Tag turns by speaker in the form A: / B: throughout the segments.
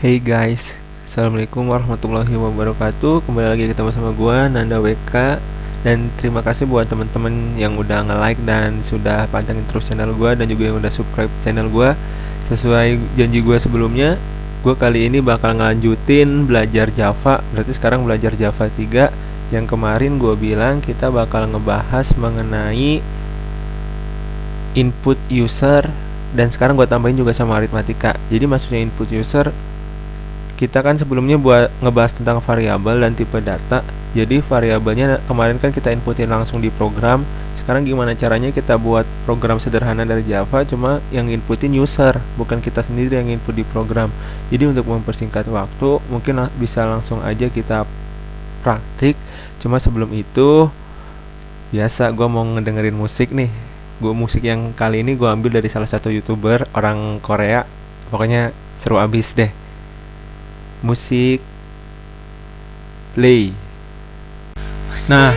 A: Hey guys, assalamualaikum warahmatullahi wabarakatuh. Kembali lagi ketemu sama gua Nanda WK. Dan terima kasih buat teman-teman yang udah nge-like dan sudah pantengin terus channel gua, dan juga yang udah subscribe channel gua. Sesuai janji gua sebelumnya, gua kali ini bakal ngelanjutin belajar Java. Berarti sekarang belajar Java 3. Yang kemarin gua bilang kita bakal ngebahas mengenai input user, dan sekarang gua tambahin juga sama aritmatika. Jadi maksudnya input user, kita kan sebelumnya buat ngebahas tentang variabel dan tipe data. Jadi variabelnya kemarin kan kita inputin langsung di program. Sekarang gimana caranya kita buat program sederhana dari Java, cuma yang inputin user, bukan kita sendiri yang input di program. Jadi untuk mempersingkat waktu, mungkin bisa langsung aja kita praktik. Cuma sebelum itu, biasa gue mau ngedengerin musik nih. Musik yang kali ini gue ambil dari salah satu YouTuber orang Korea. Pokoknya seru abis deh. Musik play. Nah,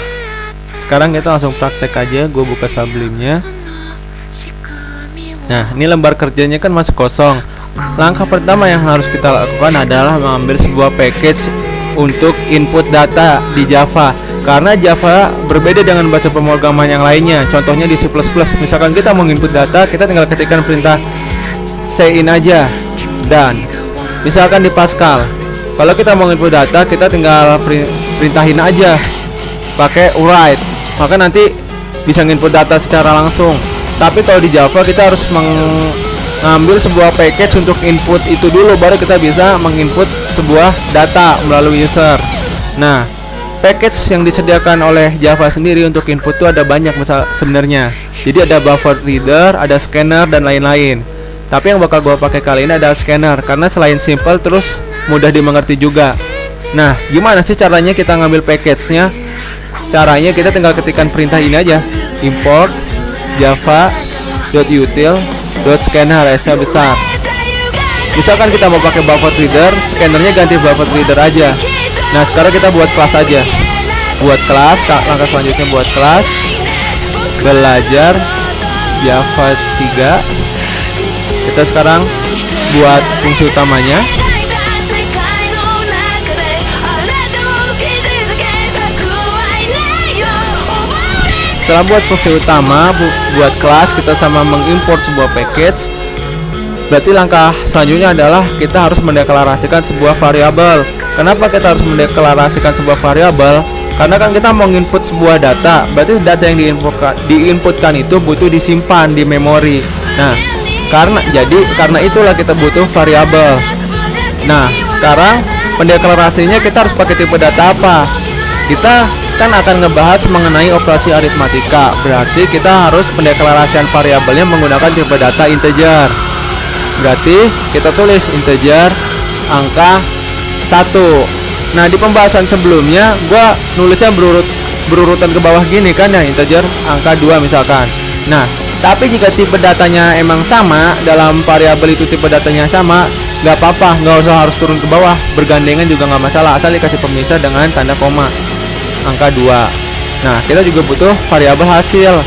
A: sekarang kita langsung praktek aja. Gue buka Sublime-nya. Nah, ini lembar kerjanya kan masih kosong. Langkah pertama yang harus kita lakukan adalah mengambil sebuah package untuk input data di Java. Karena Java berbeda dengan bahasa pemrograman yang lainnya. Contohnya di C++, misalkan kita mau input data, kita tinggal ketikkan perintah cin aja, dan misalkan di Pascal, kalau kita mau input data, kita tinggal perintahin aja pakai write, maka nanti bisa input data secara langsung. Tapi kalau di Java kita harus mengambil sebuah package untuk input itu dulu, baru kita bisa menginput sebuah data melalui user. Nah, package yang disediakan oleh Java sendiri untuk input itu ada banyak sebenarnya. Jadi ada buffer reader, ada scanner, dan lain-lain. Tapi yang bakal gue pakai kali ini adalah scanner, karena selain simple terus mudah dimengerti juga. Nah, gimana sih caranya kita ngambil package-nya? Caranya kita tinggal ketikkan perintah ini aja, import java.util.scanner S-nya besar. Misalkan kita mau pakai buffer reader, scannernya ganti buffer reader aja. Nah, sekarang kita buat kelas aja. Buat kelas, langkah selanjutnya buat kelas belajar Java 3. Kita sekarang buat fungsi utamanya. Setelah buat fungsi utama, buat kelas, kita sama mengimport sebuah package. Berarti langkah selanjutnya adalah kita harus mendeklarasikan sebuah variabel. Kenapa kita harus mendeklarasikan sebuah variabel? Karena kan kita mau input sebuah data, berarti data yang diinputkan itu butuh disimpan di memori. Nah, karena itulah kita butuh variabel. Nah, sekarang pendeklarasinya kita harus pakai tipe data apa? Kita kan akan ngebahas mengenai operasi aritmatika. Berarti kita harus pendeklarasian variabelnya menggunakan tipe data integer. Berarti kita tulis integer angka 1. Nah, di pembahasan sebelumnya gua nulisnya berurutan ke bawah gini kan ya, integer angka 2 misalkan. Nah, tapi jika tipe datanya emang sama, dalam variabel itu tipe datanya sama, nggak apa-apa, nggak usah harus turun ke bawah, bergandengan juga nggak masalah, asal dikasih pemisah dengan tanda koma, angka 2. Nah, kita juga butuh variabel hasil.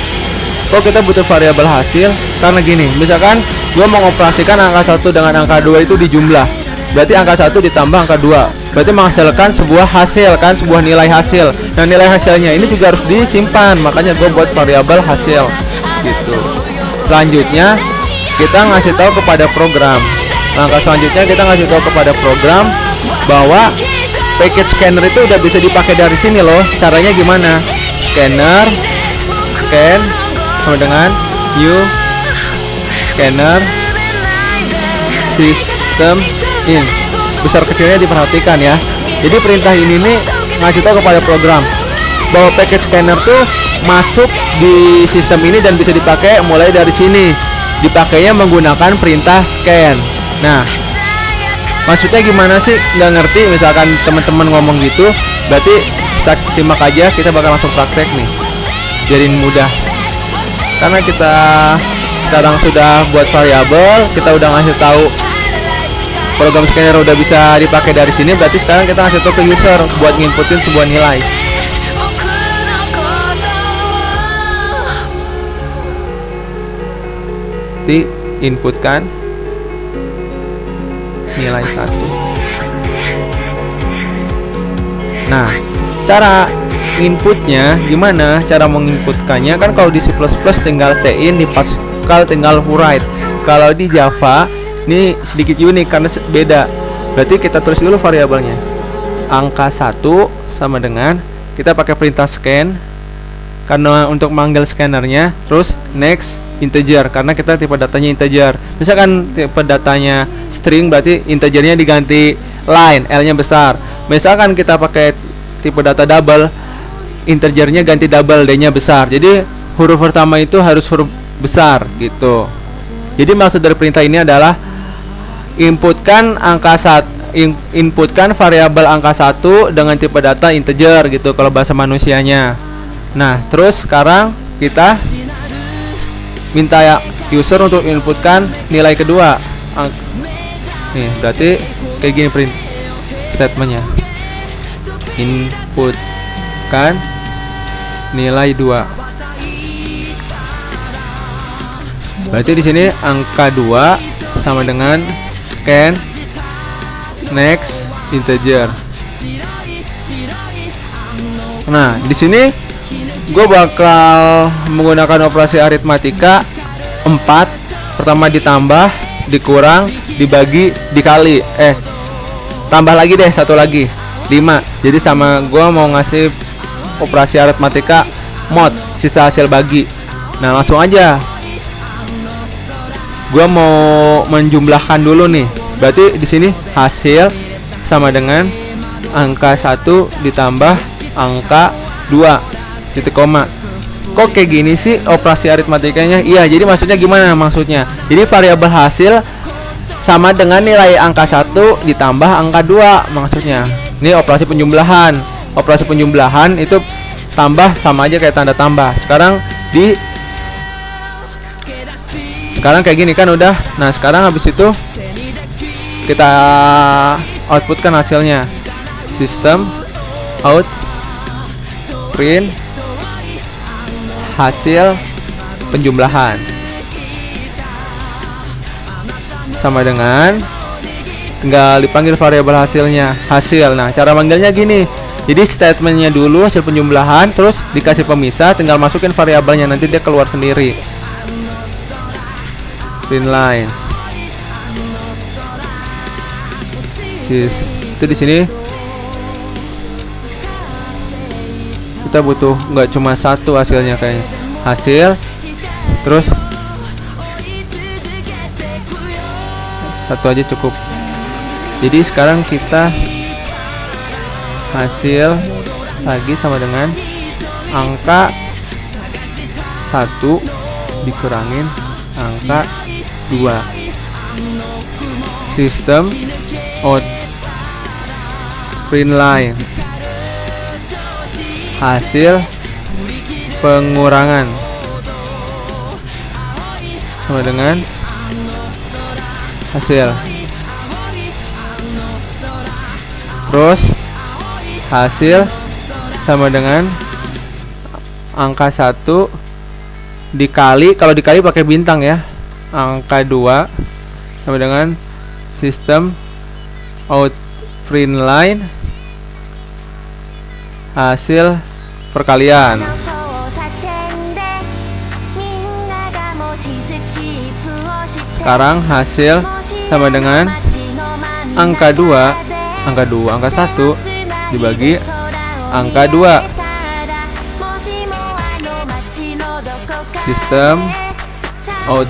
A: Kok kita butuh variabel hasil? Karena gini, misalkan gua mau mengoperasikan angka 1 dengan angka 2 itu dijumlah, berarti angka 1 ditambah angka 2, berarti menghasilkan sebuah hasil kan, sebuah nilai hasil. Nah, nilai hasilnya ini juga harus disimpan, makanya gue buat variabel hasil gitu. Selanjutnya kita ngasih tahu kepada program. Langkah selanjutnya kita ngasih tahu kepada program bahwa package scanner itu udah bisa dipakai dari sini loh. Caranya gimana? Scanner scan sama dengan new scanner system in. Besar kecilnya diperhatikan ya. Jadi perintah ini nih ngasih tahu kepada program bahwa package scanner tuh masuk di sistem ini dan bisa dipakai mulai dari sini. Dipakainya menggunakan perintah scan. Nah, maksudnya gimana sih? Nggak ngerti misalkan teman-teman ngomong gitu, berarti simak aja, kita bakal langsung praktek nih. Jadiin mudah. Karena kita sekarang sudah buat variabel, kita udah ngasih tahu program scanner udah bisa dipakai dari sini, berarti sekarang kita ngasih tahu ke user buat nginputin sebuah nilai. Inputkan nilai 1. Nah, cara inputnya gimana? Cara menginputkannya kan kalau di C++ tinggal C-in, di Pascal tinggal write. Kalau di Java ini sedikit unik karena beda. Berarti kita tulis dulu variabelnya. Angka 1 sama dengan kita pakai perintah scan karena untuk manggil scannernya, terus next integer karena kita tipe datanya integer. Misalkan tipe datanya string berarti integernya diganti line, L-nya besar. Misalkan kita pakai tipe data double, integernya ganti double, D-nya besar. Jadi huruf pertama itu harus huruf besar gitu. Jadi maksud dari perintah ini adalah inputkan inputkan variabel angka 1 dengan tipe data integer gitu kalau bahasa manusianya. Nah, terus sekarang kita minta ya user untuk inputkan nilai kedua. Nih, berarti kayak gini print statementnya. Inputkan nilai 2. Berarti di sini angka 2 sama dengan scan next integer. Nah, di sini gue bakal menggunakan operasi aritmatika 4. Pertama ditambah, dikurang, dibagi, dikali. Tambah lagi deh, satu lagi 5. Jadi sama gue mau ngasih operasi aritmatika mod, sisa hasil bagi. Nah, langsung aja gue mau menjumlahkan dulu nih. Berarti di sini hasil sama dengan angka 1 ditambah angka 2 titik koma. Kok kayak gini sih operasi aritmatikanya? Iya, jadi maksudnya gimana maksudnya? Jadi variabel hasil sama dengan nilai angka 1 ditambah angka 2 maksudnya. Ini operasi penjumlahan. Operasi penjumlahan itu tambah sama aja kayak tanda tambah. Sekarang kayak gini kan udah. Nah, sekarang habis itu kita outputkan hasilnya. System out print hasil penjumlahan sama dengan tinggal dipanggil variabel hasilnya hasil. Nah, cara manggilnya gini. Jadi statementnya dulu hasil penjumlahan, terus dikasih pemisah, tinggal masukin variabelnya, nanti dia keluar sendiri. Print line. Itu di sini kita butuh nggak cuma satu hasilnya kayaknya. Hasil terus satu aja cukup. Jadi sekarang kita hasil lagi sama dengan angka 1 dikurangin angka 2. System out print line hasil pengurangan sama dengan hasil. Terus hasil sama dengan angka 1 dikali, kalau dikali pakai bintang ya, angka 2 sama dengan system out print line hasil perkalian. Sekarang hasil sama dengan angka 2, angka 1 dibagi angka 2. System out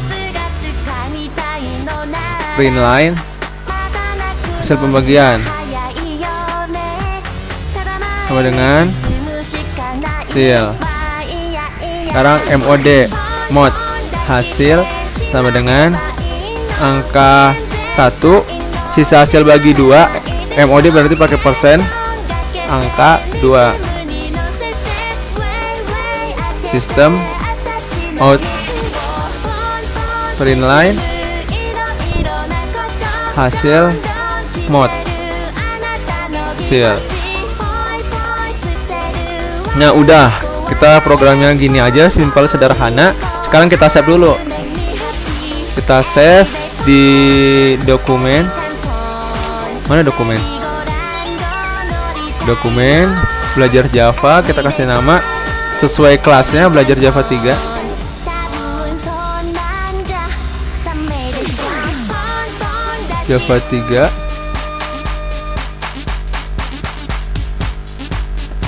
A: print line hasil pembagian sama dengan hasil. Sekarang mod hasil sama dengan angka 1 sisa hasil bagi 2. MOD berarti pakai persen, angka 2. System out print line hasil mod hasil. Nah, udah, kita programnya gini aja, simple, sederhana. Sekarang kita save dulu. Kita save di dokumen. Mana dokumen? dokumen belajar Java, kita kasih nama sesuai kelasnya, belajar Java 3. Java 3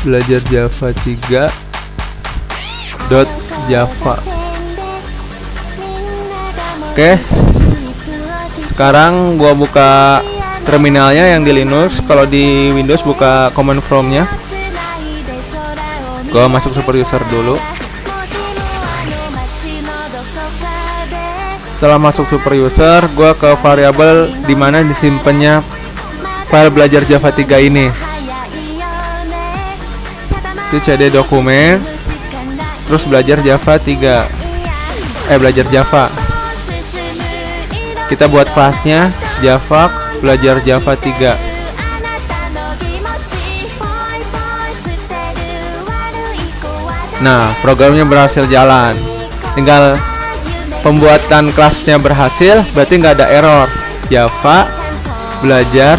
A: belajar Java 3 .java. Oke, sekarang gua buka terminalnya yang di Linux. Kalau di Windows buka command prompt-nya. Gua masuk super user dulu. Setelah masuk super user, gua ke variabel dimana disimpannya file belajar Java 3 ini. Itu cd dokumen, terus belajar Java 3. Belajar Java. Kita buat kelasnya Java belajar Java 3. Nah, programnya berhasil jalan. Tinggal pembuatan kelasnya berhasil, berarti nggak ada error. Java belajar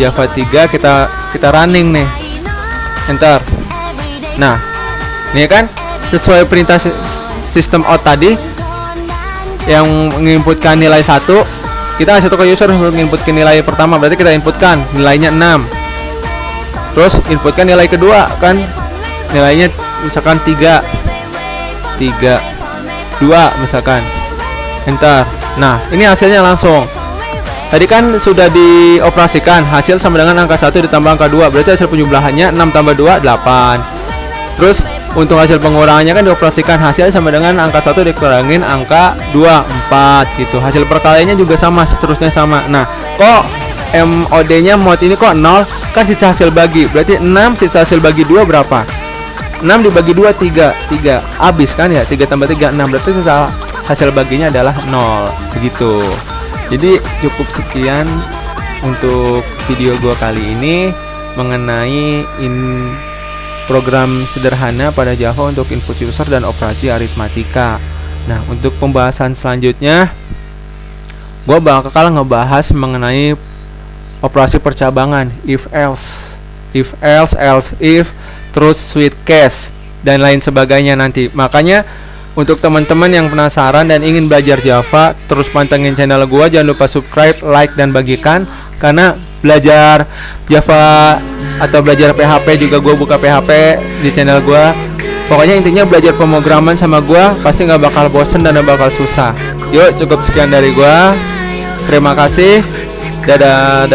A: Java 3 kita running nih. Enter. Nah, ini kan sesuai perintah sistem out tadi yang menginputkan nilai 1. Kita kasih ke user untuk inputkan nilai pertama, berarti kita inputkan nilainya 6. Terus inputkan nilai kedua kan, nilainya misalkan 3 2 misalkan. Enter. Nah, ini hasilnya langsung. Tadi kan sudah dioperasikan, hasil sama dengan angka 1 ditambah angka 2, berarti hasil penjumlahannya 6 tambah 2 8. Terus untuk hasil pengurangannya kan dioperasikan, hasil sama dengan angka 1 dikurangin angka 2 4 gitu. Hasil perkaliannya juga sama, seterusnya sama. Nah, kok MOD-nya mod ini kok 0? Kan sisa hasil bagi. Berarti 6 sisa hasil bagi 2 berapa? 6 dibagi 2 3 habis kan ya, 3 tambah 3 6, berarti sisa hasil baginya adalah 0 begitu. Jadi cukup sekian untuk video gua kali ini mengenai program sederhana pada Java untuk input user dan operasi aritmatika. Nah, untuk pembahasan selanjutnya gua bakal ngebahas mengenai operasi percabangan, if else, else if, terus switch case dan lain sebagainya nanti. Makanya untuk teman-teman yang penasaran dan ingin belajar Java, terus pantengin channel gua, jangan lupa subscribe, like dan bagikan, karena belajar Java atau belajar PHP juga gua buka PHP di channel gua. Pokoknya intinya belajar pemrograman sama gua pasti nggak bakal bosen dan nggak bakal susah. Yuk, cukup sekian dari gua. Terima kasih. Dadah.